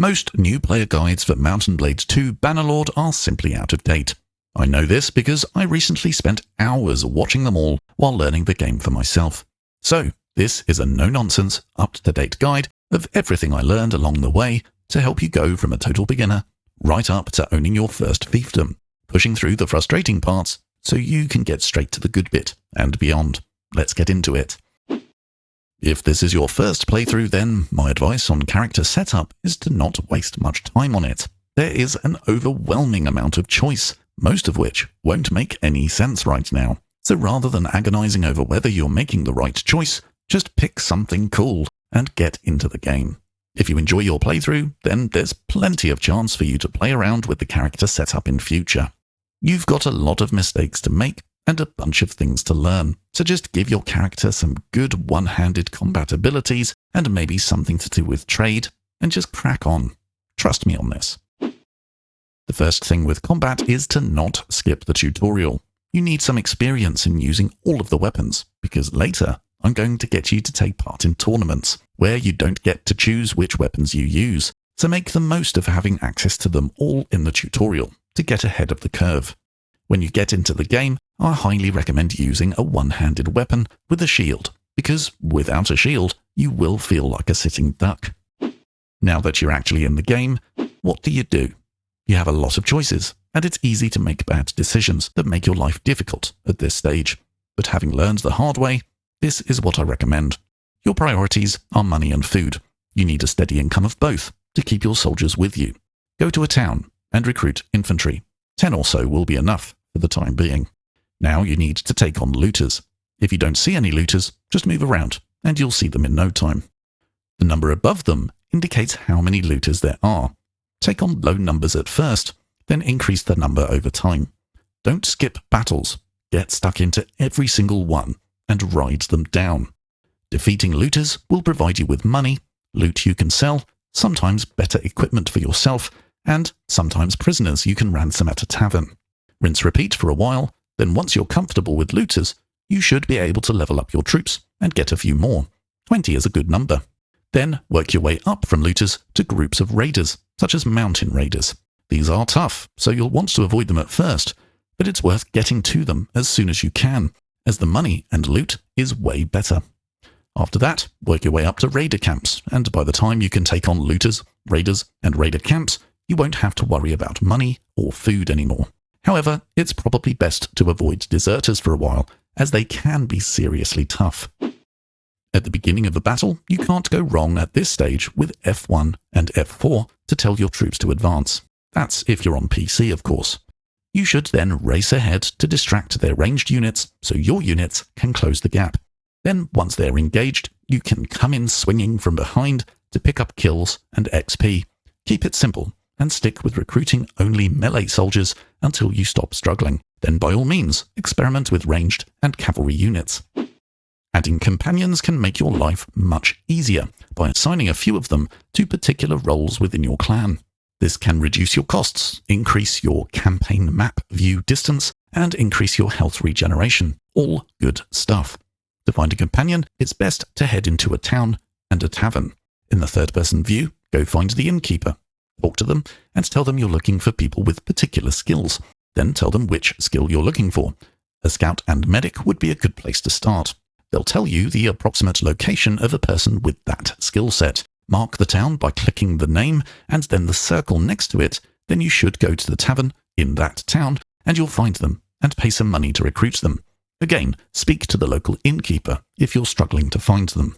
Most new player guides for Mount & Blade 2 Bannerlord are simply out of date. I know this because I recently spent hours watching them all while learning the game for myself. So, this is a no-nonsense, up-to-date guide of everything I learned along the way to help you go from a total beginner right up to owning your first fiefdom, pushing through the frustrating parts so you can get straight to the good bit and beyond. Let's get into it. If this is your first playthrough, then my advice on character setup is to not waste much time on it. There is an overwhelming amount of choice, most of which won't make any sense right now. So rather than agonizing over whether you're making the right choice, just pick something cool and get into the game. If you enjoy your playthrough, then there's plenty of chance for you to play around with the character setup in future. You've got a lot of mistakes to make and a bunch of things to learn, so just give your character some good one-handed combat abilities and maybe something to do with trade, and just crack on. Trust me on this. The first thing with combat is to not skip the tutorial. You need some experience in using all of the weapons, because later I'm going to get you to take part in tournaments, where you don't get to choose which weapons you use, so make the most of having access to them all in the tutorial to get ahead of the curve. When you get into the game, I highly recommend using a one-handed weapon with a shield, because without a shield, you will feel like a sitting duck. Now that you're actually in the game, what do? You have a lot of choices, and it's easy to make bad decisions that make your life difficult at this stage. But having learned the hard way, this is what I recommend. Your priorities are money and food. You need a steady income of both to keep your soldiers with you. Go to a town and recruit infantry. 10 or so will be enough for the time being. Now you need to take on looters. If you don't see any looters, just move around, and you'll see them in no time. The number above them indicates how many looters there are. Take on low numbers at first, then increase the number over time. Don't skip battles. Get stuck into every single one and ride them down. Defeating looters will provide you with money, loot you can sell, sometimes better equipment for yourself, and sometimes prisoners you can ransom at a tavern. Rinse repeat for a while, then once you're comfortable with looters, you should be able to level up your troops and get a few more. 20 is a good number. Then work your way up from looters to groups of raiders, such as mountain raiders. These are tough, so you'll want to avoid them at first, but it's worth getting to them as soon as you can, as the money and loot is way better. After that, work your way up to raider camps, and by the time you can take on looters, raiders, and raider camps, you won't have to worry about money or food anymore. However, it's probably best to avoid deserters for a while, as they can be seriously tough. At the beginning of a battle, you can't go wrong at this stage with F1 and F4 to tell your troops to advance. That's if you're on PC, of course. You should then race ahead to distract their ranged units so your units can close the gap. Then, once they're engaged, you can come in swinging from behind to pick up kills and XP. Keep it simple and stick with recruiting only melee soldiers until you stop struggling. Then by all means, experiment with ranged and cavalry units. Adding companions can make your life much easier by assigning a few of them to particular roles within your clan. This can reduce your costs, increase your campaign map view distance, and increase your health regeneration. All good stuff. To find a companion, it's best to head into a town and a tavern. In the third-person view, go find the innkeeper. Talk to them and tell them you're looking for people with particular skills. Then tell them which skill you're looking for. A scout and medic would be a good place to start. They'll tell you the approximate location of a person with that skill set. Mark the town by clicking the name and then the circle next to it. Then you should go to the tavern in that town and you'll find them and pay some money to recruit them. Again, speak to the local innkeeper if you're struggling to find them.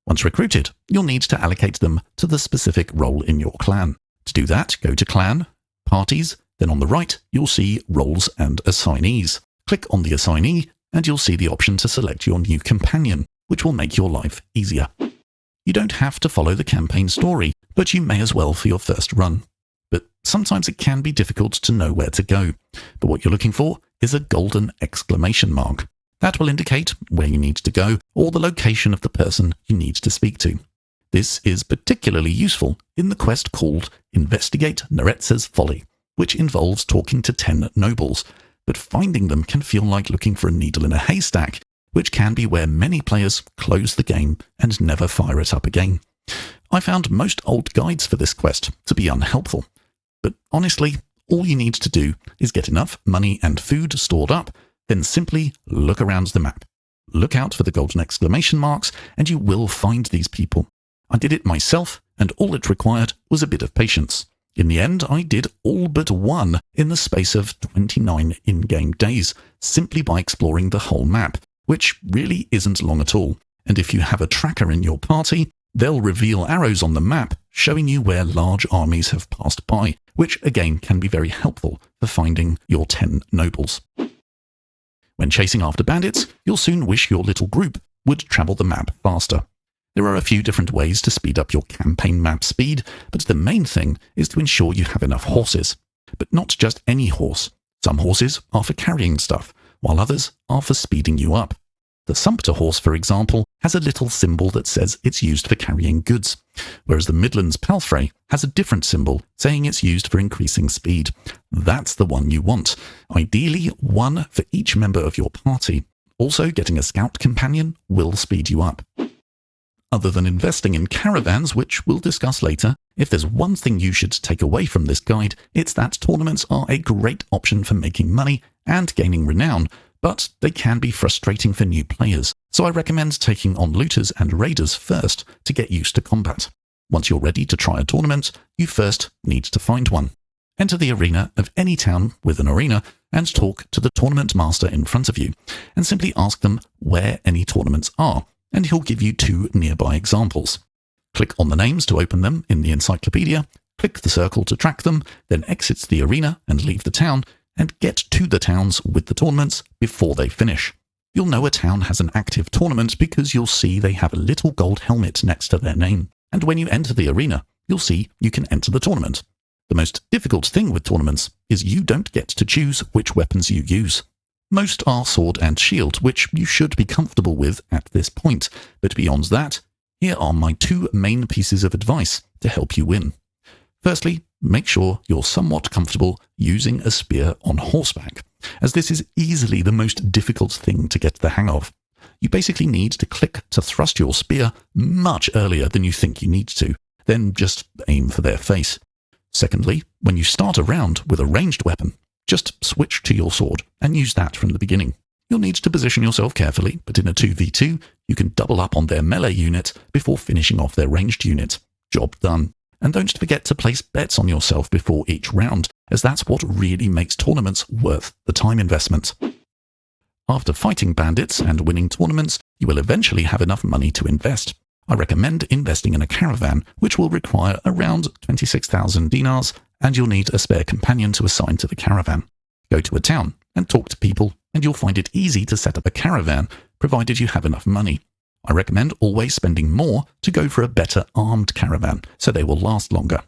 Once recruited, you'll need to allocate them to the specific role in your clan. To do that, go to Clan, Parties, then on the right, you'll see Roles and Assignees. Click on the assignee, and you'll see the option to select your new companion, which will make your life easier. You don't have to follow the campaign story, but you may as well for your first run. But sometimes it can be difficult to know where to go. But what you're looking for is a golden exclamation mark. That will indicate where you need to go or the location of the person you need to speak to. This is particularly useful in the quest called Investigate Neretza's Folly, which involves talking to 10 nobles, but finding them can feel like looking for a needle in a haystack, which can be where many players close the game and never fire it up again. I found most old guides for this quest to be unhelpful. But honestly, all you need to do is get enough money and food stored up, then simply look around the map. Look out for the golden exclamation marks, and you will find these people. I did it myself, and all it required was a bit of patience. In the end, I did all but one in the space of 29 in-game days, simply by exploring the whole map, which really isn't long at all. And if you have a tracker in your party, they'll reveal arrows on the map showing you where large armies have passed by, which again can be very helpful for finding your 10 nobles. When chasing after bandits, you'll soon wish your little group would travel the map faster. There are a few different ways to speed up your campaign map speed, but the main thing is to ensure you have enough horses. But not just any horse. Some horses are for carrying stuff, while others are for speeding you up. The sumpter horse, for example, has a little symbol that says it's used for carrying goods, whereas the Midlands palfrey has a different symbol saying it's used for increasing speed. That's the one you want. Ideally, one for each member of your party. Also, getting a scout companion will speed you up. Other than investing in caravans, which we'll discuss later, if there's one thing you should take away from this guide, it's that tournaments are a great option for making money and gaining renown, but they can be frustrating for new players, so I recommend taking on looters and raiders first to get used to combat. Once you're ready to try a tournament, you first need to find one. Enter the arena of any town with an arena and talk to the tournament master in front of you, and simply ask them where any tournaments are, and he'll give you 2 nearby examples. Click on the names to open them in the encyclopedia, click the circle to track them, then exit the arena and leave the town, and get to the towns with the tournaments before they finish. You'll know a town has an active tournament because you'll see they have a little gold helmet next to their name. And when you enter the arena, you'll see you can enter the tournament. The most difficult thing with tournaments is you don't get to choose which weapons you use. Most are sword and shield, which you should be comfortable with at this point. But beyond that, here are my 2 main pieces of advice to help you win. Firstly, make sure you're somewhat comfortable using a spear on horseback, as this is easily the most difficult thing to get the hang of. You basically need to click to thrust your spear much earlier than you think you need to, then just aim for their face. Secondly, when you start a round with a ranged weapon, just switch to your sword and use that from the beginning. You'll need to position yourself carefully, but in a 2v2, you can double up on their melee unit before finishing off their ranged unit. Job done. And don't forget to place bets on yourself before each round, as that's what really makes tournaments worth the time investment. After fighting bandits and winning tournaments, you will eventually have enough money to invest. I recommend investing in a caravan, which will require around 26,000 dinars, and you'll need a spare companion to assign to the caravan. Go to a town and talk to people, and you'll find it easy to set up a caravan, provided you have enough money. I recommend always spending more to go for a better armed caravan, so they will last longer.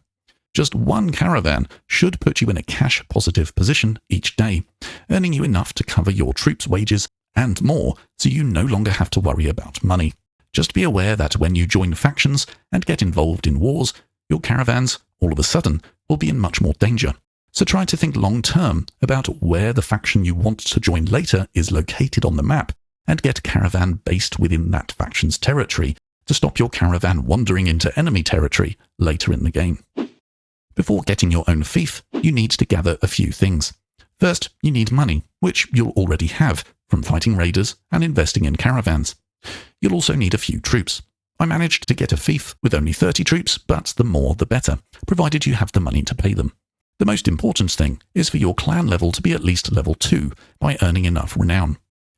Just one caravan should put you in a cash-positive position each day, earning you enough to cover your troops' wages and more, so you no longer have to worry about money. Just be aware that when you join factions and get involved in wars, your caravans, all of a sudden, will be in much more danger. So try to think long-term about where the faction you want to join later is located on the map, and get caravan based within that faction's territory to stop your caravan wandering into enemy territory later in the game. Before getting your own fief, you need to gather a few things. First, you need money, which you'll already have from fighting raiders and investing in caravans. You'll also need a few troops. I managed to get a fief with only 30 troops, but the more the better, provided you have the money to pay them. The most important thing is for your clan level to be at least level 2 by earning enough renown.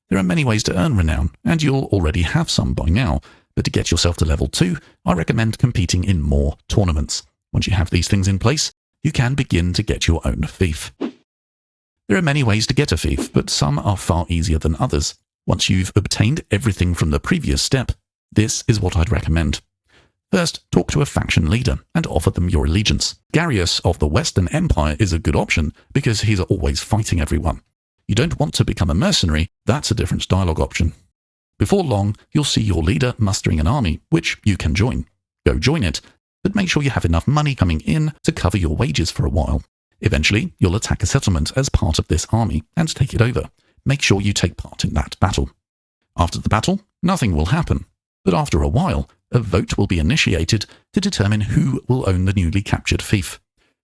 There are many ways to earn renown, and you'll already have some by now, but to get yourself to level 2, I recommend competing in more tournaments. Once you have these things in place, you can begin to get your own fief. There are many ways to get a fief, but some are far easier than others. Once you've obtained everything from the previous step, this is what I'd recommend. First, talk to a faction leader and offer them your allegiance. Garius of the Western Empire is a good option because he's always fighting everyone. You don't want to become a mercenary, that's a different dialogue option. Before long, you'll see your leader mustering an army, which you can join. Go join it, but make sure you have enough money coming in to cover your wages for a while. Eventually, you'll attack a settlement as part of this army and take it over. Make sure you take part in that battle. After the battle, nothing will happen. but after a while, a vote will be initiated to determine who will own the newly captured fief.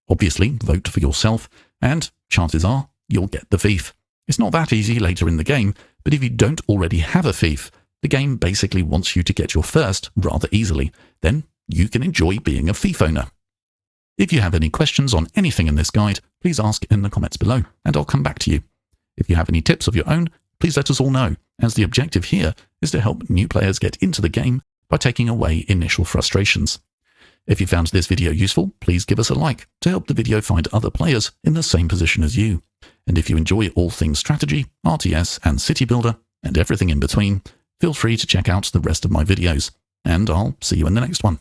Obviously, vote for yourself, and chances are you'll get the fief. It's not that easy later in the game, but if you don't already have a fief, the game basically wants you to get your first rather easily. Then you can enjoy being a fief owner. If you have any questions on anything in this guide, please ask in the comments below, and I'll come back to you. If you have any tips of your own, please let us all know, as the objective here is to help new players get into the game by taking away initial frustrations. If you found this video useful, please give us a like to help the video find other players in the same position as you. And if you enjoy all things strategy, RTS, and city builder, and everything in between, feel free to check out the rest of my videos. And I'll see you in the next one.